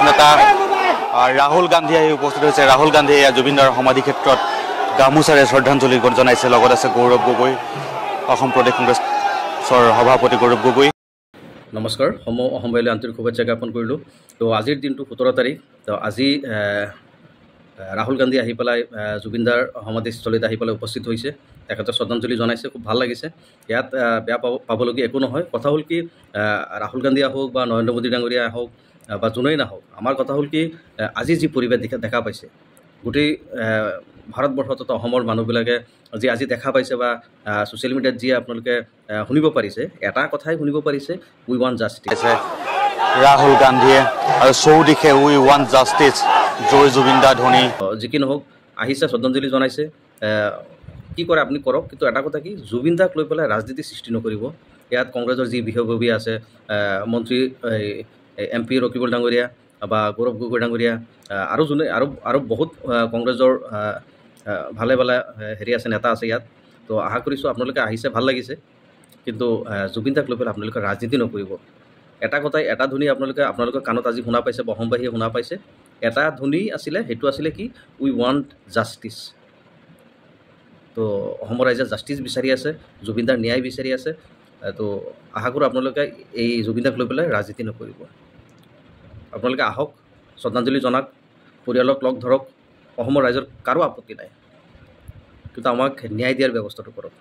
নেতা ৰাহুল গান্ধী আহি উপস্থিত হৈছে। ৰাহুল গান্ধীয়ে জুবিনদাৰ সমাধি ক্ষেত্ৰত গামোচাৰে শ্ৰদ্ধাঞ্জলি জনাইছে। লগত আছে গৌৰৱ গগৈ, অসম প্ৰদেশ কংগ্ৰেছৰ সভাপতি গৌৰৱ গগৈ। নমস্কাৰ, অসম বাইলৈ আন্তৰিক শুভেচ্ছা জ্ঞাপন কৰিলোঁ। তো আজিৰ দিনটো 17 তাৰিখ। তো আজি ৰাহুল গান্ধী আহি পেলাই জুবিনদাৰ সমাধিস্থলীত আহি পেলাই উপস্থিত হৈছে, তেখেতৰ শ্ৰদ্ধাঞ্জলি জনাইছে। খুব ভাল লাগিছে। ইয়াত বেয়া পাবলগীয়া একো নহয়। কথা হ'ল কি, ৰাহুল গান্ধীয়ে হওক বা নৰেন্দ্ৰ মোদী ডাঙৰীয়া হওক বা যোনেই নাহওক, আমাৰ কথা হ'ল কি, আজি যি পৰিৱেশ দেখা পাইছে গোটেই ভাৰতবৰ্ষত অসমৰ মানুহবিলাকে আজি দেখা পাইছে বা ছ'চিয়েল মিডিয়াত যি আপোনালোকে শুনিব পাৰিছে, এটা কথাই শুনিব পাৰিছে, উই ৱান্ট জাষ্টিছ। ৰাহুল গান্ধীয়ে আৰু চৌদিশে উই ৱান্ট জাষ্টিছ, জয় জুবিনদা ধ্বনি। যি কি নহওক, আহিছে, শ্ৰদ্ধাঞ্জলি জনাইছে। কি কৰে আপুনি কৰক, কিন্তু এটা কথা কি, জুবিনদাক লৈ পেলাই ৰাজনীতি সৃষ্টি নকৰিব। ইয়াত কংগ্ৰেছৰ যি বিষয়ববী আছে, মন্ত্ৰী MP ৰকিবুল ডাঙৰীয়া বা গৌৰৱ গগৈ ডাঙৰীয়া, আৰু বহুত কংগ্ৰেছৰ ভালে হেৰি আছে, নেতা আছে ইয়াত। তো আশা কৰিছোঁ আপোনালোকে আহিছে, ভাল লাগিছে, কিন্তু জুবিনদাক লৈ পেলাই আপোনালোকে ৰাজনীতি নকৰিব। এটা কথাই, এটা ধ্বনি আপোনালোকৰ কাণত আজি শুনা পাইছে, অসমবাসীয়ে শুনা পাইছে। এটা ধ্বনি আছিলে, সেইটো আছিলে কি, উই ৱান্ট জাষ্টিছ। তো অসমৰ ৰাইজে জাষ্টিছ বিচাৰি আছে, জুবিনদাৰ ন্যায় বিচাৰি আছে। তো আশা কৰোঁ আপোনালোকে এই জুবিনদাক লৈ পেলাই ৰাজনীতি নকৰিব। আপোনালোকে আহক, শ্ৰদ্ধাঞ্জলি জনাওক, পৰিয়ালক লগ ধৰক। অসমৰ ৰাইজৰ কাৰো আপত্তি নাই, কিন্তু আমাক ন্যায় দিয়াৰ ব্যৱস্থাটো কৰক,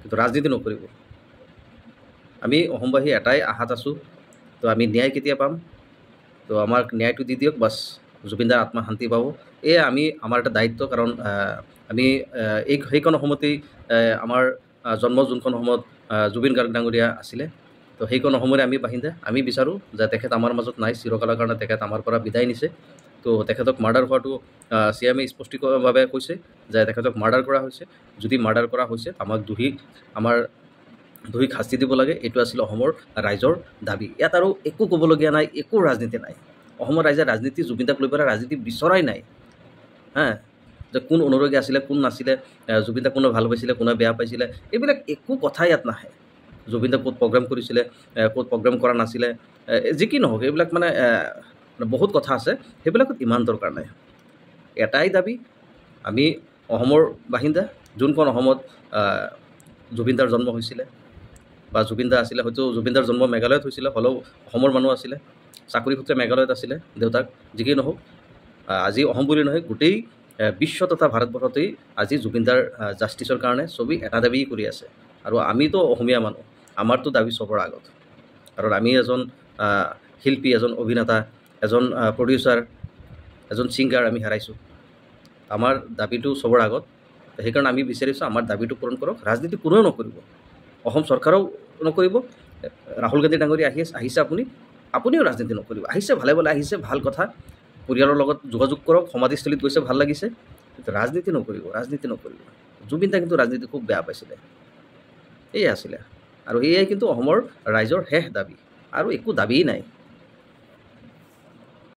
কিন্তু ৰাজনীতি নকৰিব। আমি অসমবাসী এটাই আশাত আছোঁ, তো আমি ন্যায় কেতিয়া পাম? তো আমাক ন্যায়টো দি দিয়ক, বাছ, জুবিনদাৰ আত্মা শান্তি পাব। এয়া আমাৰ এটা দায়িত্ব। কাৰণ আমি সেইখন অসমতেই আমাৰ জন্ম, যোনখন অসমত জুবিন গাৰ্গ ডাঙৰীয়া আছিলে। তো সেইখন অসমৰে আমি বাসিন্দা। আমি বিচাৰোঁ যে তেখেত আমাৰ মাজত নাই, চিৰকালৰ কাৰণে তেখেত আমাৰ পৰা বিদায় নিছে। তো তেখেতক মাৰ্ডাৰ হোৱাটো CM স্পষ্টভাৱে কৈছে যে তেখেতক মাৰ্ডাৰ কৰা হৈছে। যদি মাৰ্ডাৰ কৰা হৈছে, আমাৰ দোষীক শাস্তি দিব লাগে। এইটো আছিলে অসমৰ ৰাইজৰ দাবী। ইয়াত আৰু একো ক'বলগীয়া নাই, একো ৰাজনীতি নাই। অসমৰ ৰাইজে ৰাজনীতি, জুবিনদাক লৈ পেলাই ৰাজনীতি বিচৰাই নাই। যে কোন অনুৰাগী আছিলে, কোন নাছিলে, জুবিনদাক কোনে ভাল পাইছিলে, কোনে বেয়া পাইছিলে, এইবিলাক একো কথা ইয়াত নাহে। জুবিনদাক ক'ত প্ৰগ্ৰেম কৰিছিলে, ক'ত প্ৰগ্ৰেম কৰা নাছিলে, যি কি নহওক, এইবিলাক মানে বহুত কথা আছে, সেইবিলাকত ইমান দৰকাৰ নাই। এটাই দাবী, আমি অসমৰ বাসিন্দা, যোনখন অসমত জুবিনদাৰ জন্ম হৈছিলে বা জুবিনদা আছিলে। হয়তো জুবিনদাৰ জন্ম মেঘালয়ত হৈছিলে, হ'লেও অসমৰ মানুহ আছিলে, চাকৰি সূত্ৰে মেঘালয়ত আছিলে দেউতাক। যি কি নহওক, আজি অসম বুলি নহয়, গোটেই বিশ্ব তথা ভাৰতবৰ্ষতেই আজি জুবিনদাৰ জাষ্টিছৰ কাৰণে চবেই এটা দাবী কৰি আছে। আৰু আমিতো অসমীয়া মানুহ, আমাৰতো দাবী চবৰ আগত। কাৰণ আমি এজন শিল্পী, এজন অভিনেতা, এজন প্ৰডিউচাৰ, এজন ছিংগাৰ আমি হেৰাইছোঁ। আমাৰ দাবীটো চবৰ আগত। সেইকাৰণে আমি বিচাৰিছোঁ আমাৰ দাবীটো পূৰণ কৰক। ৰাজনীতি কোনেও নকৰিব, অসম চৰকাৰেও নকৰিব। ৰাহুল গান্ধী ডাঙৰীয়া আহিছে, আপুনিও ৰাজনীতি নকৰিব। আহিছে, ভালে আহিছে, ভাল কথা। পৰিয়ালৰ লগত যোগাযোগ কৰক, সমাধিস্থলীত গৈছে, ভাল লাগিছে, কিন্তু ৰাজনীতি নকৰিব। জুবিনদা কিন্তু ৰাজনীতি খুব বেয়া পাইছিলে। এয়াই আছিলে, আৰু এয়াই কিন্তু অসমৰ ৰাইজৰ শেষ দাবী, আৰু একো দাবী নাই।